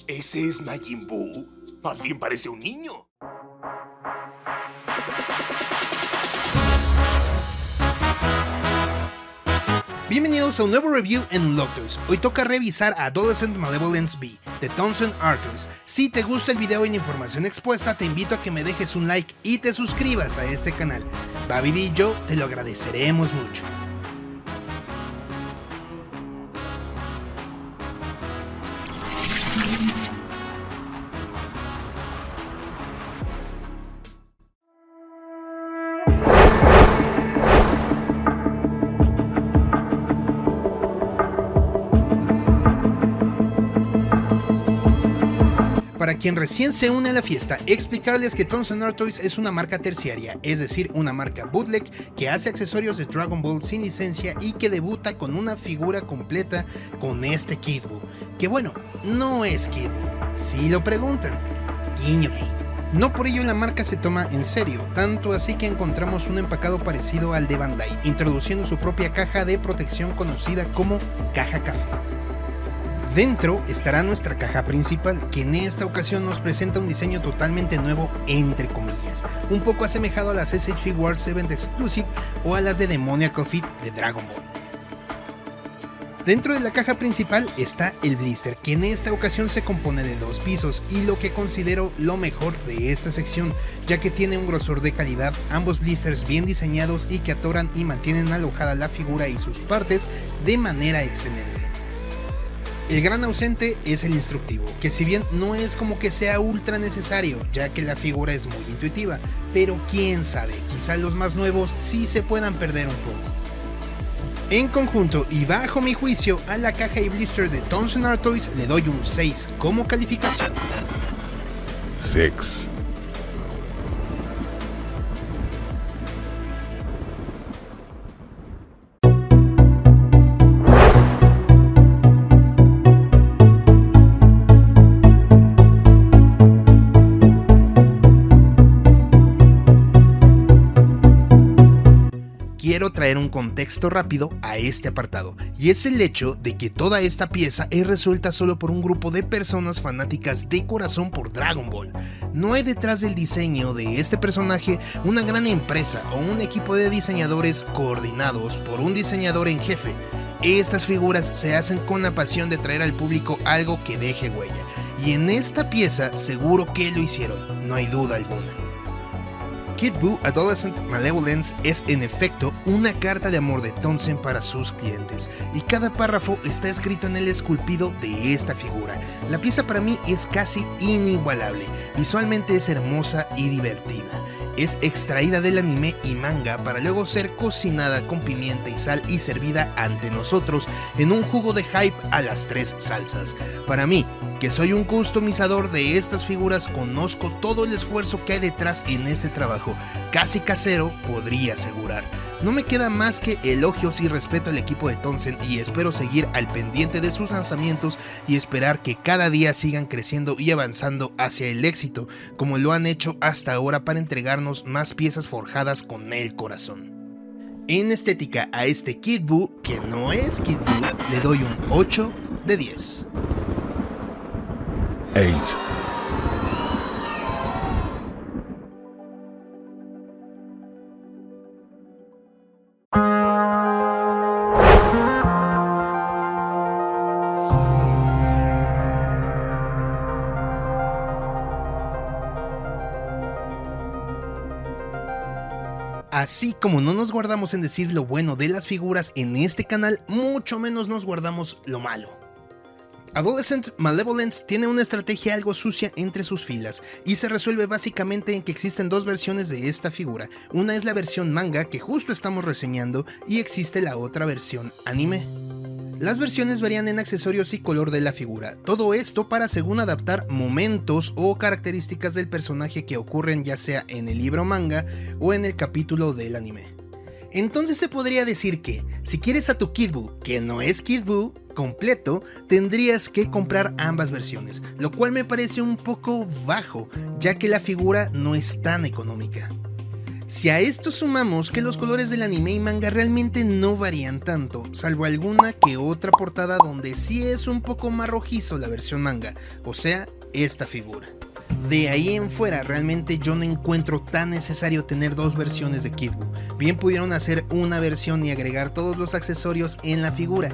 ¿Ese es Majin Buu? Más bien parece un niño. Bienvenidos a un nuevo review en Loctoys. Hoy toca revisar Adolescent Malevolence V, de Townsend Arthurs. Si te gusta el video y la información expuesta, te invito a que me dejes un like y te suscribas a este canal. Babidi y yo te lo agradeceremos mucho. Para quien recién se une a la fiesta, explicarles que Townsend Arthurs es una marca terciaria, es decir, una marca bootleg que hace accesorios de Dragon Ball sin licencia y que debuta con una figura completa con este Kid Buu, que bueno, no es Kid Buu, si lo preguntan, guiño guiño. No por ello la marca se toma en serio, tanto así que encontramos un empacado parecido al de Bandai, introduciendo su propia caja de protección conocida como caja café. Dentro estará nuestra caja principal, que en esta ocasión nos presenta un diseño totalmente nuevo entre comillas, un poco asemejado a las SH Figuarts Event Exclusive o a las de Demoniacal Fit de Dragon Ball. Dentro de la caja principal está el blister, que en esta ocasión se compone de 2 pisos y lo que considero lo mejor de esta sección, ya que tiene un grosor de calidad, ambos blisters bien diseñados y que atoran y mantienen alojada la figura y sus partes de manera excelente. El gran ausente es el instructivo, que si bien no es como que sea ultra necesario, ya que la figura es muy intuitiva, pero quién sabe, quizá los más nuevos sí se puedan perder un poco. En conjunto y bajo mi juicio, a la caja y blister de Townsend Arthurs le doy un 6 como calificación. 6. Quiero traer un contexto rápido a este apartado, y es el hecho de que toda esta pieza es resuelta solo por un grupo de personas fanáticas de corazón por Dragon Ball. No hay detrás del diseño de este personaje una gran empresa o un equipo de diseñadores coordinados por un diseñador en jefe. Estas figuras se hacen con la pasión de traer al público algo que deje huella, y en esta pieza seguro que lo hicieron, no hay duda alguna. Kid Buu Adolescent Malevolence es en efecto una carta de amor de Townsend para sus clientes, y cada párrafo está escrito en el esculpido de esta figura. La pieza para mí es casi inigualable, visualmente es hermosa y divertida. Es extraída del anime y manga para luego ser cocinada con pimienta y sal y servida ante nosotros en un jugo de hype a las 3 salsas. Para mí, que soy un customizador de estas figuras, conozco todo el esfuerzo que hay detrás en este trabajo, casi casero podría asegurar. No me queda más que elogios y respeto al equipo de Townsend, y espero seguir al pendiente de sus lanzamientos y esperar que cada día sigan creciendo y avanzando hacia el éxito, como lo han hecho hasta ahora para entregarnos más piezas forjadas con el corazón. En estética a este Kid Buu, que no es Kid Buu, le doy un 8 de 10. 8. Así como no nos guardamos en decir lo bueno de las figuras en este canal, mucho menos nos guardamos lo malo. Adolescent Malevolence tiene una estrategia algo sucia entre sus filas, y se resuelve básicamente en que existen 2 versiones de esta figura. Una es la versión manga, que justo estamos reseñando, y existe la otra versión anime. Las versiones varían en accesorios y color de la figura, todo esto para según adaptar momentos o características del personaje que ocurren ya sea en el libro manga o en el capítulo del anime. Entonces se podría decir que, si quieres a tu Kid Buu, que no es Kid Buu, completo, tendrías que comprar ambas versiones, lo cual me parece un poco bajo, ya que la figura no es tan económica. Si a esto sumamos que los colores del anime y manga realmente no varían tanto, salvo alguna que otra portada donde sí es un poco más rojizo la versión manga, o sea, esta figura. De ahí en fuera realmente yo no encuentro tan necesario tener dos versiones de Kid Buu. Bien pudieron hacer una versión y agregar todos los accesorios en la figura,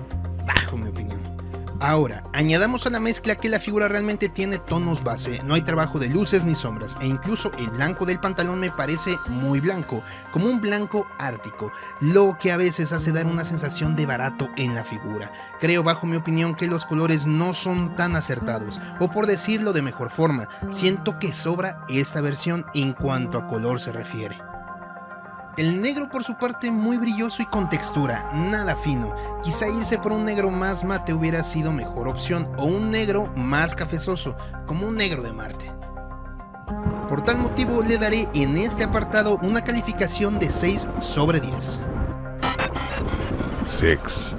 bajo mi opinión. Ahora, añadamos a la mezcla que la figura realmente tiene tonos base, no hay trabajo de luces ni sombras, e incluso el blanco del pantalón me parece muy blanco, como un blanco ártico, lo que a veces hace dar una sensación de barato en la figura. Creo, bajo mi opinión, que los colores no son tan acertados, o por decirlo de mejor forma, siento que sobra esta versión en cuanto a color se refiere. El negro por su parte muy brilloso y con textura, nada fino, quizá irse por un negro más mate hubiera sido mejor opción, o un negro más cafezoso, como un negro de Marte. Por tal motivo le daré en este apartado una calificación de 6 sobre 10. 6.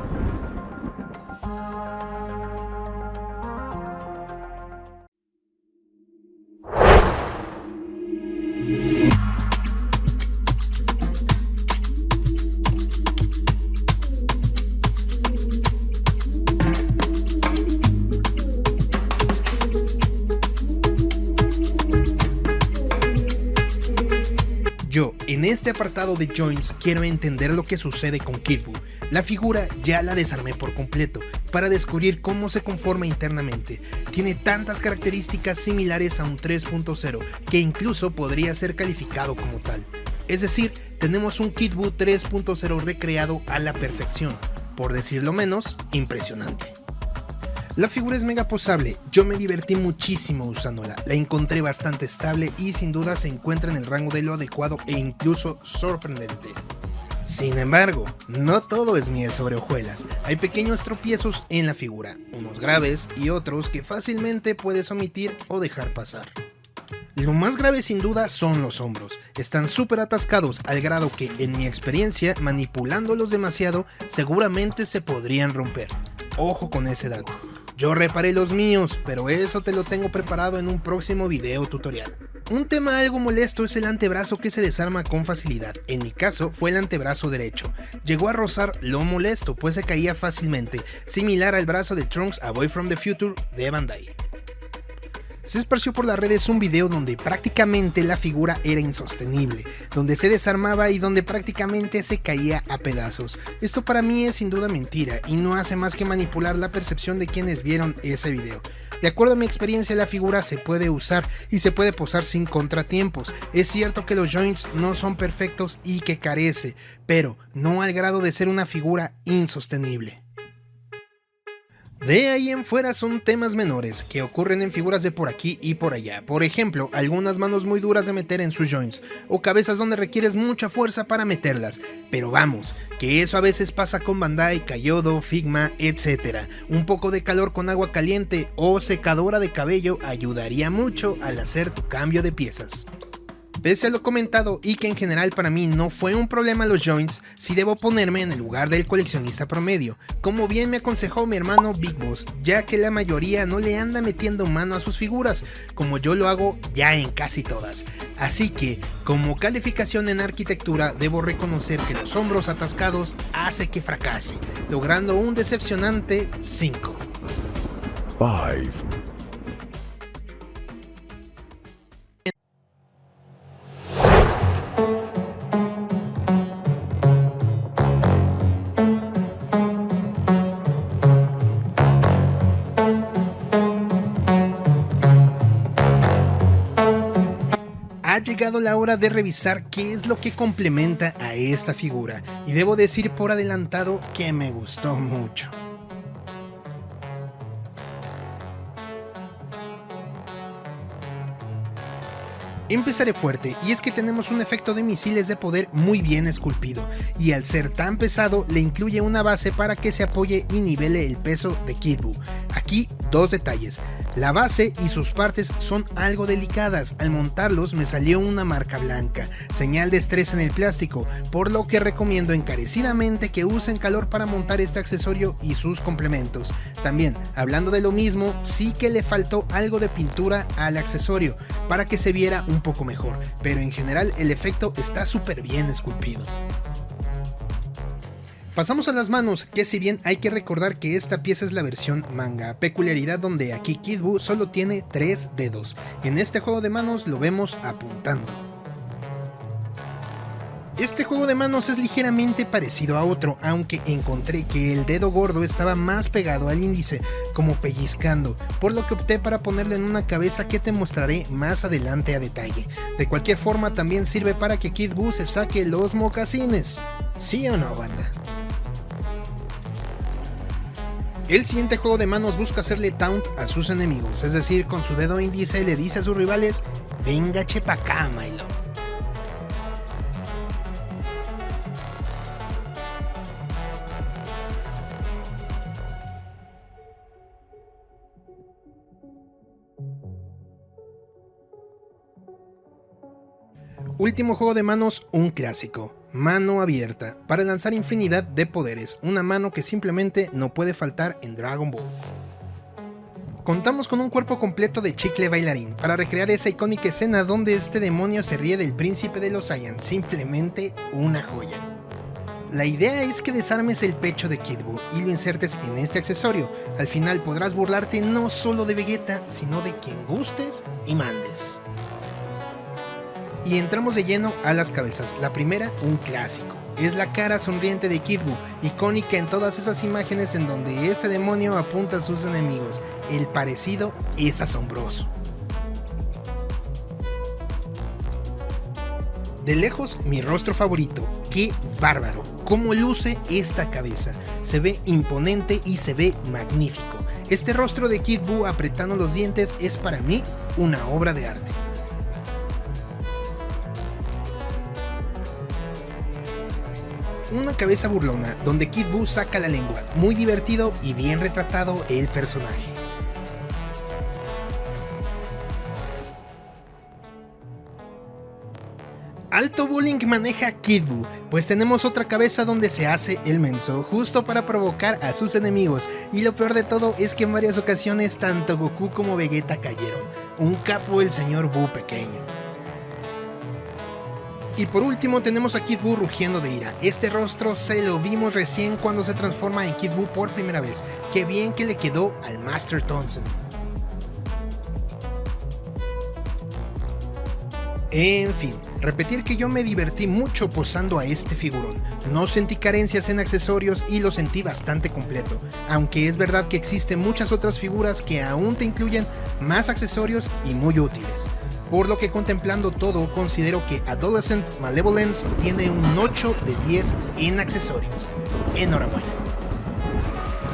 Yo, en este apartado de joints, quiero entender lo que sucede con Kid Buu. La figura ya la desarmé por completo, para descubrir cómo se conforma internamente. Tiene tantas características similares a un 3.0, que incluso podría ser calificado como tal. Es decir, tenemos un Kid Buu 3.0 recreado a la perfección, por decirlo menos, impresionante. La figura es mega posable, yo me divertí muchísimo usándola, la encontré bastante estable y sin duda se encuentra en el rango de lo adecuado e incluso sorprendente. Sin embargo, no todo es miel sobre hojuelas, hay pequeños tropiezos en la figura, unos graves y otros que fácilmente puedes omitir o dejar pasar. Lo más grave sin duda son los hombros, están súper atascados al grado que en mi experiencia manipulándolos demasiado seguramente se podrían romper. Ojo con ese dato. Yo reparé los míos, pero eso te lo tengo preparado en un próximo video tutorial. Un tema algo molesto es el antebrazo que se desarma con facilidad, en mi caso fue el antebrazo derecho. Llegó a rozar lo molesto pues se caía fácilmente, similar al brazo de Trunks A Boy From The Future de Bandai. Se esparció por las redes un video donde prácticamente la figura era insostenible, donde se desarmaba y donde prácticamente se caía a pedazos. Esto para mí es sin duda mentira y no hace más que manipular la percepción de quienes vieron ese video. De acuerdo a mi experiencia, la figura se puede usar y se puede posar sin contratiempos. Es cierto que los joints no son perfectos y que carece, pero no al grado de ser una figura insostenible. De ahí en fuera son temas menores que ocurren en figuras de por aquí y por allá. Por ejemplo, algunas manos muy duras de meter en sus joints o cabezas donde requieres mucha fuerza para meterlas. Pero vamos, que eso a veces pasa con Bandai, Kyoto, Figma, etc. Un poco de calor con agua caliente o secadora de cabello ayudaría mucho al hacer tu cambio de piezas. Pese a lo comentado y que en general para mí no fue un problema los joints, sí debo ponerme en el lugar del coleccionista promedio, como bien me aconsejó mi hermano Big Boss, ya que la mayoría no le anda metiendo mano a sus figuras, como yo lo hago ya en casi todas. Así que, como calificación en arquitectura, debo reconocer que los hombros atascados hace que fracase, logrando un decepcionante 5. 5. Ha llegado la hora de revisar qué es lo que complementa a esta figura, y debo decir por adelantado que me gustó mucho. Empezaré fuerte, y es que tenemos un efecto de misiles de poder muy bien esculpido, y al ser tan pesado le incluye una base para que se apoye y nivele el peso de Kid Buu. Aquí dos detalles. La base y sus partes son algo delicadas, al montarlos me salió una marca blanca, señal de estrés en el plástico, por lo que recomiendo encarecidamente que usen calor para montar este accesorio y sus complementos. También, hablando de lo mismo, sí que le faltó algo de pintura al accesorio, para que se viera un poco mejor, pero en general el efecto está súper bien esculpido. Pasamos a las manos, que si bien hay que recordar que esta pieza es la versión manga, peculiaridad donde aquí Kid Buu solo tiene 3 dedos, en este juego de manos lo vemos apuntando. Este juego de manos es ligeramente parecido a otro, aunque encontré que el dedo gordo estaba más pegado al índice, como pellizcando, por lo que opté para ponerlo en una cabeza que te mostraré más adelante a detalle. De cualquier forma también sirve para que Kid Buu se saque los mocasines. ¿Sí o no, banda? El siguiente juego de manos busca hacerle taunt a sus enemigos, es decir, con su dedo índice le dice a sus rivales: venga chepa acá, Milo. Último juego de manos, un clásico. Mano abierta, para lanzar infinidad de poderes, una mano que simplemente no puede faltar en Dragon Ball. Contamos con un cuerpo completo de chicle bailarín, para recrear esa icónica escena donde este demonio se ríe del príncipe de los Saiyans, simplemente una joya. La idea es que desarmes el pecho de Kid Buu y lo insertes en este accesorio, al final podrás burlarte no solo de Vegeta, sino de quien gustes y mandes. Y entramos de lleno a las cabezas. La primera, un clásico. Es la cara sonriente de Kid Buu, icónica en todas esas imágenes en donde ese demonio apunta a sus enemigos. El parecido es asombroso. De lejos, mi rostro favorito. ¡Qué bárbaro! Cómo luce esta cabeza. Se ve imponente y se ve magnífico. Este rostro de Kid Buu apretando los dientes es para mí una obra de arte. Una cabeza burlona donde Kid Buu saca la lengua, muy divertido y bien retratado el personaje. Alto bullying maneja Kid Buu, pues tenemos otra cabeza donde se hace el menso, justo para provocar a sus enemigos, y lo peor de todo es que en varias ocasiones tanto Goku como Vegeta cayeron. Un capo el señor Buu pequeño. Y por último tenemos a Kid Buu rugiendo de ira. Este rostro se lo vimos recién cuando se transforma en Kid Buu por primera vez. Qué bien que le quedó al Master Tonsen. En fin, repetir que yo me divertí mucho posando a este figurón. No sentí carencias en accesorios y lo sentí bastante completo, aunque es verdad que existen muchas otras figuras que aún te incluyen más accesorios y muy útiles. Por lo que contemplando todo, considero que Adolescent Malevolence tiene un 8 de 10 en accesorios. Enhorabuena.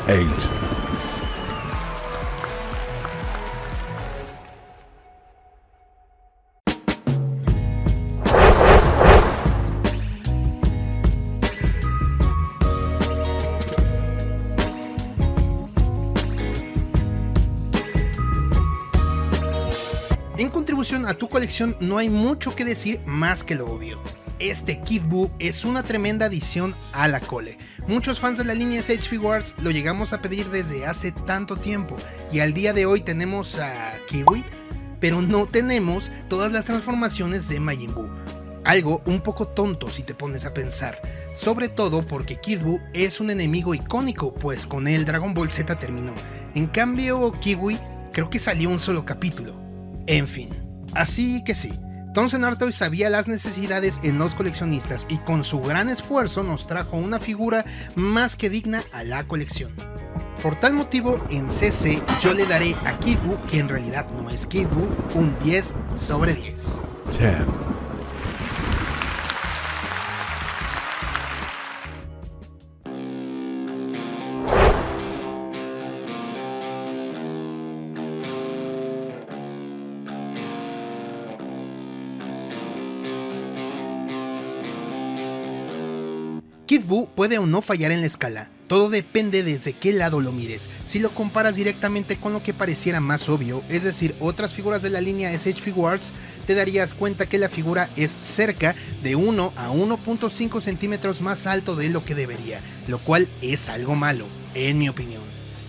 8. En contribución a tu colección no hay mucho que decir más que lo obvio. Este Kid Buu es una tremenda adición a la cole. Muchos fans de la línea Sage Figuarts lo llegamos a pedir desde hace tanto tiempo y al día de hoy tenemos a Kiwi, pero no tenemos todas las transformaciones de Majin Buu. Algo un poco tonto si te pones a pensar, sobre todo porque Kid Buu es un enemigo icónico, pues con él Dragon Ball Z terminó. En cambio Kiwi creo que salió un solo capítulo. En fin, así que sí, Tonsen Artoy sabía las necesidades en los coleccionistas y con su gran esfuerzo nos trajo una figura más que digna a la colección. Por tal motivo, en CC yo le daré a Kid Buu, que en realidad no es Kid Buu, un 10 sobre 10. 10. Kid Buu puede o no fallar en la escala, Todo depende desde qué lado lo mires. Si lo comparas directamente con lo que pareciera más obvio, es decir, otras figuras de la línea SH Figuarts, te darías cuenta que la figura es cerca de 1 a 1.5 centímetros más alto de lo que debería, lo cual es algo malo, en mi opinión.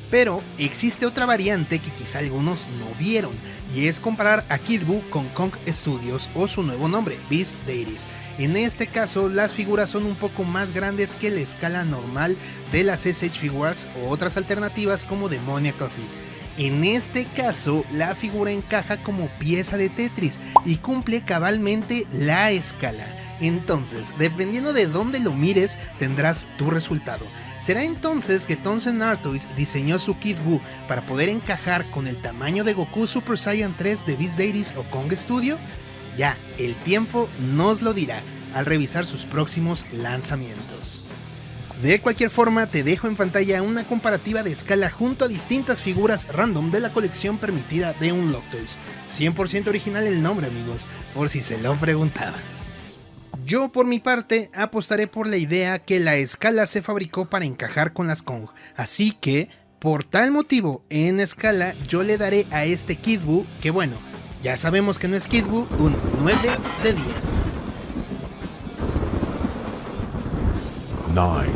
Pero existe otra variante que quizá algunos no vieron, y es comparar a Kid Buu con Kong Studios o su nuevo nombre, Beast Deities. En este caso, las figuras son un poco más grandes que la escala normal de las SH Figuarts o otras alternativas como Demoniacal Feet. En este caso, la figura encaja como pieza de Tetris y cumple cabalmente la escala. Entonces, dependiendo de dónde lo mires, tendrás tu resultado. ¿Será entonces que Townsend Artois diseñó su Kid Buu para poder encajar con el tamaño de Goku Super Saiyan 3 de Beast Deities o Kong Studio? Ya, el tiempo nos lo dirá al revisar sus próximos lanzamientos. De cualquier forma, te dejo en pantalla una comparativa de escala junto a distintas figuras random de la colección permitida de Unlocktoys. 100% original el nombre, amigos, por si se lo preguntaban. Yo por mi parte apostaré por la idea que la escala se fabricó para encajar con las Kong, así que por tal motivo en escala yo le daré a este Kid Buu, que bueno, ya sabemos que no es Kid Buu, un 9 de 10. 9.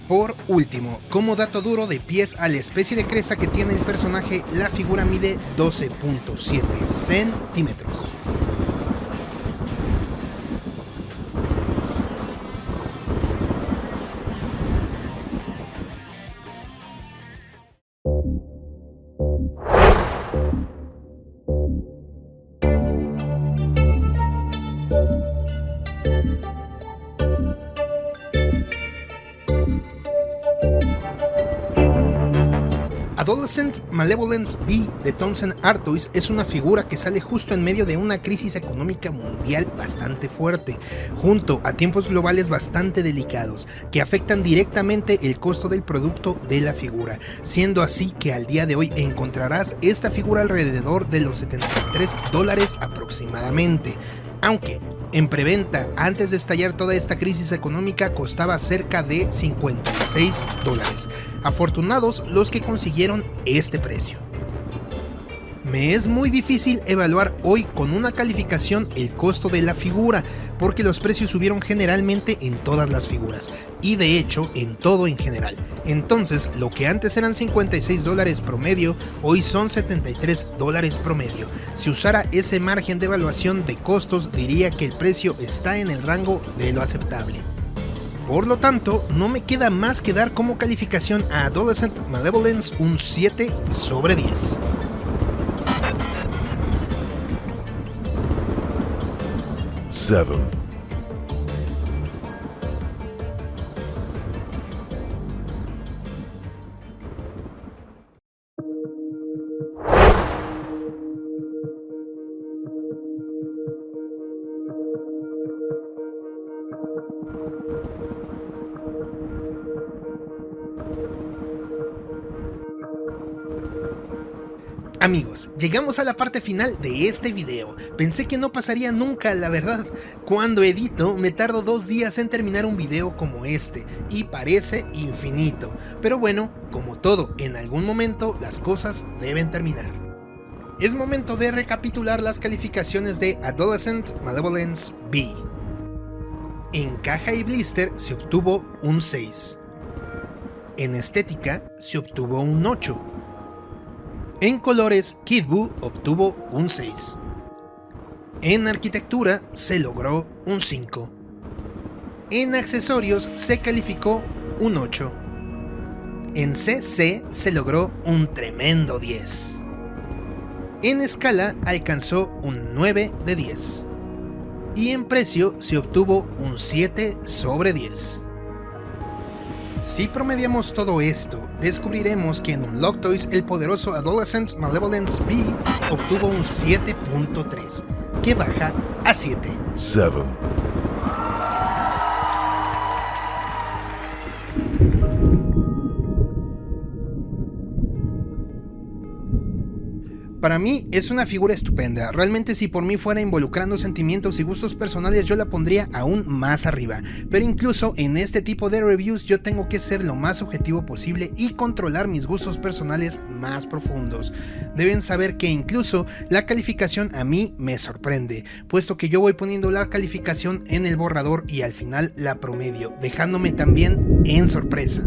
Por último, como dato duro de pies a la especie de cresta que tiene el personaje, la figura mide 12.7 centímetros. Adolescent Malevolence B de Townsend Artois es una figura que sale justo en medio de una crisis económica mundial bastante fuerte, junto a tiempos globales bastante delicados, que afectan directamente el costo del producto de la figura, siendo así que al día de hoy encontrarás esta figura alrededor de los $73 aproximadamente, aunque en preventa, antes de estallar toda esta crisis económica, costaba cerca de $56. Afortunados los que consiguieron este precio. Me es muy difícil evaluar hoy con una calificación el costo de la figura, porque los precios subieron generalmente en todas las figuras, y de hecho en todo en general. Entonces, lo que antes eran $56 promedio, hoy son $73 promedio. Si usara ese margen de evaluación de costos, diría que el precio está en el rango de lo aceptable. Por lo tanto, no me queda más que dar como calificación a Adolescent Malevolence un 7 sobre 10. 7. Amigos, llegamos a la parte final de este video. Pensé que no pasaría nunca, la verdad. Cuando edito, me tardo 2 días en terminar un video como este, y parece infinito. Pero bueno, como todo, en algún momento las cosas deben terminar. Es momento de recapitular las calificaciones de Adolescent Malevolence B. En caja y blister se obtuvo un 6. En estética se obtuvo un 8. En colores, Kid Buu obtuvo un 6. En arquitectura se logró un 5. En accesorios se calificó un 8. En CC se logró un tremendo 10. En escala alcanzó un 9 de 10. Y en precio se obtuvo un 7 sobre 10. Si promediamos todo esto, descubriremos que en Unlocktoys el poderoso Adolescent Malevolence B obtuvo un 7.3, que baja a 7. 7. Para mí es una figura estupenda, realmente si por mí fuera involucrando sentimientos y gustos personales yo la pondría aún más arriba, pero incluso en este tipo de reviews yo tengo que ser lo más objetivo posible y controlar mis gustos personales más profundos. Deben saber que incluso la calificación a mí me sorprende, puesto que yo voy poniendo la calificación en el borrador y al final la promedio, dejándome también en sorpresa.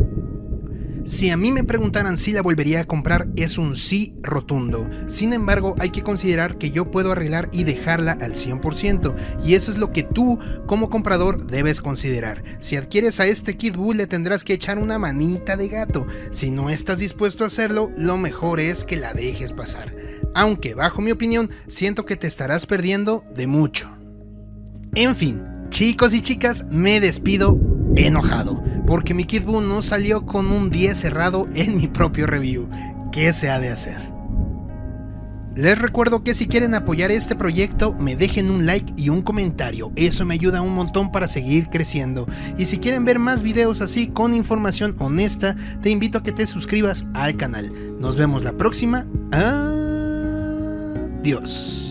Si a mí me preguntaran si la volvería a comprar, es un sí rotundo. Sin embargo, hay que considerar que yo puedo arreglar y dejarla al 100%, y eso es lo que tú, como comprador, debes considerar. Si adquieres a este Kid Buu, le tendrás que echar una manita de gato. Si no estás dispuesto a hacerlo, lo mejor es que la dejes pasar. Aunque, bajo mi opinión, siento que te estarás perdiendo de mucho. En fin, chicos y chicas, me despido enojado, porque mi Kid Buu no salió con un 10 cerrado en mi propio review. ¿Qué se ha de hacer? Les recuerdo que si quieren apoyar este proyecto, me dejen un like y un comentario, eso me ayuda un montón para seguir creciendo. Y si quieren ver más videos así con información honesta, te invito a que te suscribas al canal. Nos vemos la próxima. Adiós.